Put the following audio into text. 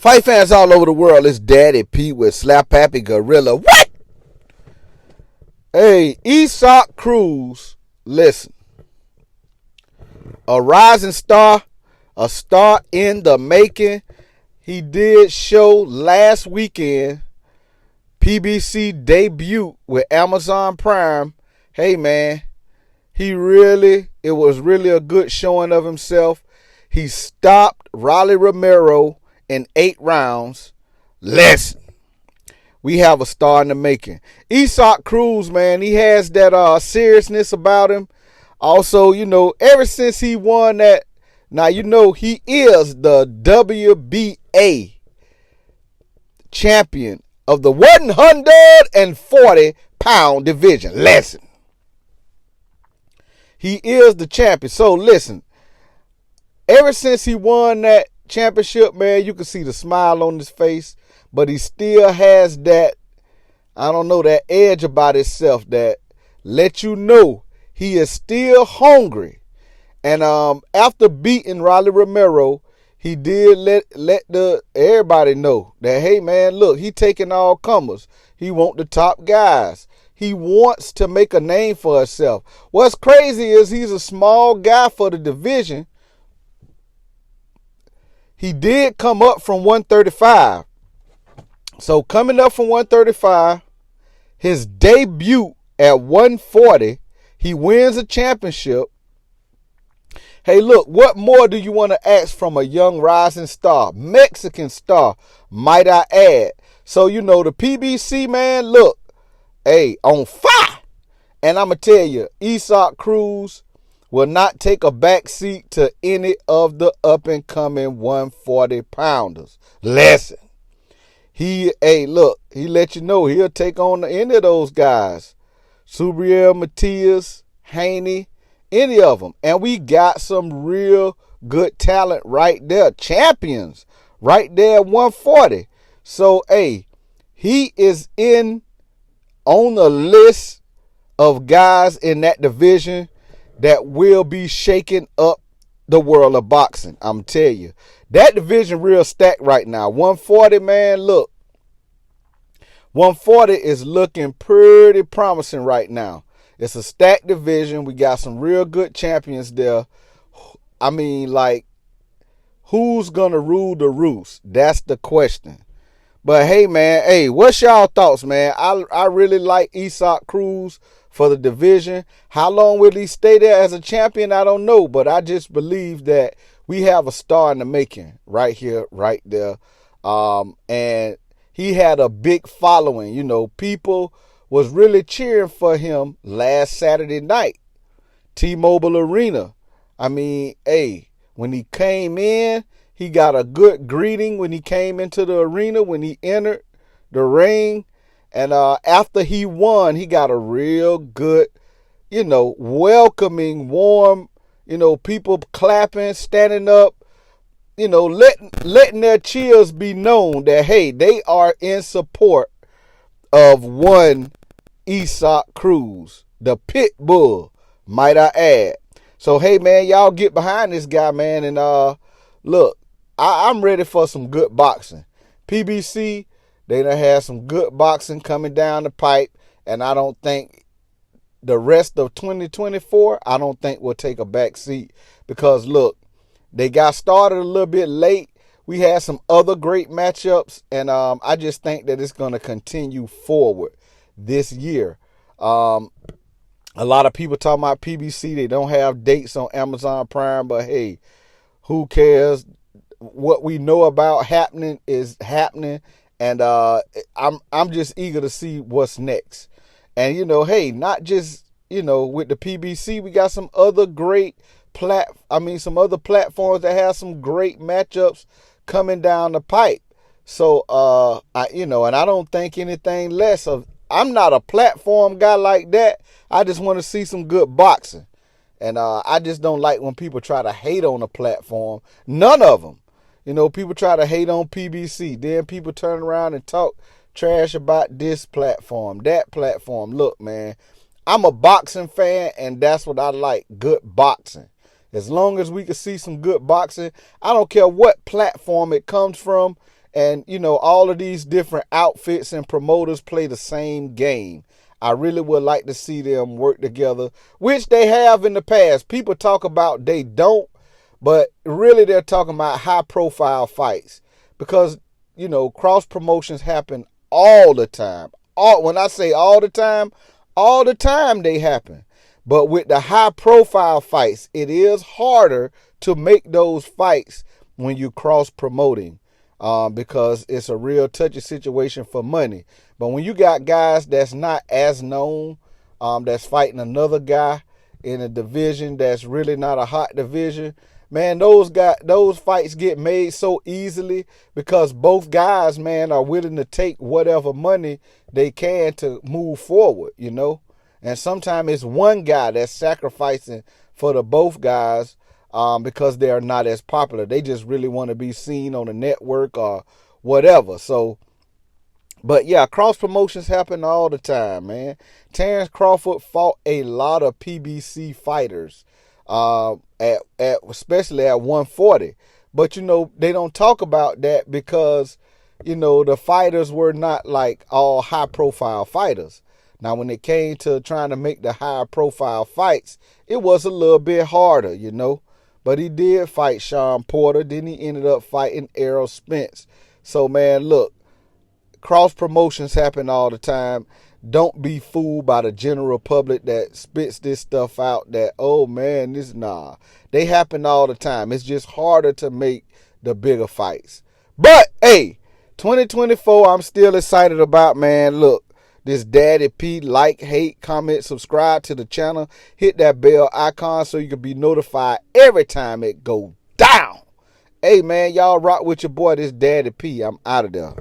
Fight fans all over the world, it's Daddy P with Slap Happy Gorilla. What? Hey, Isaac Cruz, listen. A rising star, a star in the making. He did show last weekend, PBC debut with Amazon Prime. Hey, man, it was really a good showing of himself. He stopped Rolly Romero in 8 rounds. Listen, we have a star in the making. Isaac Cruz, man, he has that seriousness about him. Also, ever since he won that, now he is the WBA champion of the 140-pound division. Listen, he is the champion. So listen, ever since he won that championship, man, you can see the smile on his face, but he still has that, that edge about himself that let you know he is still hungry. And after beating Rolly Romero, he did let everybody know that, hey, man, look, he taking all comers. He want the top guys. He wants to make a name for himself. What's crazy is he's a small guy for the division. He did come up from 135. So coming up from 135, his debut at 140, he wins a championship. Hey, look, what more do you want to ask from a young rising star? Mexican star, might I add. So, the PBC, man, look, hey, on fire. And I'm going to tell you, Isaac Cruz will not take a back seat to any of the up-and-coming 140-pounders. Listen, he let you know he'll take on any of those guys. Subriel, Matias, Haney, any of them. And we got some real good talent right there. Champions right there at 140. So, hey, he is on the list of guys in that division that will be shaking up the world of boxing. I'm telling you. That division real stacked right now. 140, man, look. 140 is looking pretty promising right now. It's a stacked division. We got some real good champions there. I mean, like, who's going to rule the roost? That's the question. But, hey, man, what's y'all thoughts, man? I really like Isaac Cruz for the division. How long will he stay there as a champion? I don't know. But I just believe that we have a star in the making right here, right there. And he had a big following. People was really cheering for him last Saturday night. T-Mobile Arena. I mean, when he came in, he got a good greeting when he came into the arena, when he entered the ring. And after he won, he got a real good, welcoming, warm, people clapping, standing up, letting their cheers be known that, hey, they are in support of one Isaac Cruz, the Pitt Bull, might I add. So, hey, man, y'all get behind this guy, man. And look, I'm ready for some good boxing. PBC, they done had some good boxing coming down the pipe. And I don't think the rest of 2024, I don't think we'll take a back seat. Because, look, they got started a little bit late. We had some other great matchups. And I just think that it's going to continue forward this year. A lot of people talking about PBC. They don't have dates on Amazon Prime. But, hey, who cares? What we know about happening is happening. And I'm just eager to see what's next. And, hey, not just, with the PBC, we got some other great some other platforms that have some great matchups coming down the pipe. So, and I don't think anything less of, I'm not a platform guy like that. I just want to see some good boxing. And I just don't like when people try to hate on a platform. None of them. People try to hate on PBC. Then people turn around and talk trash about this platform, that platform. Look, man, I'm a boxing fan, and that's what I like, good boxing. As long as we can see some good boxing, I don't care what platform it comes from. And, all of these different outfits and promoters play the same game. I really would like to see them work together, which they have in the past. People talk about they don't, but really they're talking about high-profile fights because, cross promotions happen all the time. When I say all the time they happen. But with the high-profile fights, it is harder to make those fights when you cross-promoting. Because it's a real touchy situation for money. But when you got guys that's not as known, that's fighting another guy in a division that's really not a hot division, man, those fights get made so easily because both guys, man, are willing to take whatever money they can to move forward, And sometimes it's one guy that's sacrificing for the both guys. Because they're not as popular. They just really want to be seen on the network or whatever. So, but yeah, cross promotions happen all the time, man. Terrence Crawford fought a lot of PBC fighters, especially at 140. But they don't talk about that because the fighters were not like all high profile fighters. Now, when it came to trying to make the high profile fights, it was a little bit harder, But he did fight Sean Porter. Then he ended up fighting Errol Spence. So, man, look, cross promotions happen all the time. Don't be fooled by the general public that spits this stuff out that, oh, man, They happen all the time. It's just harder to make the bigger fights. But, hey, 2024, I'm still excited about, man. Look. This Daddy P, like, hate, comment, subscribe to the channel. Hit that bell icon so you can be notified every time it go down. Hey, man, y'all rock with your boy, this Daddy P. I'm out of there.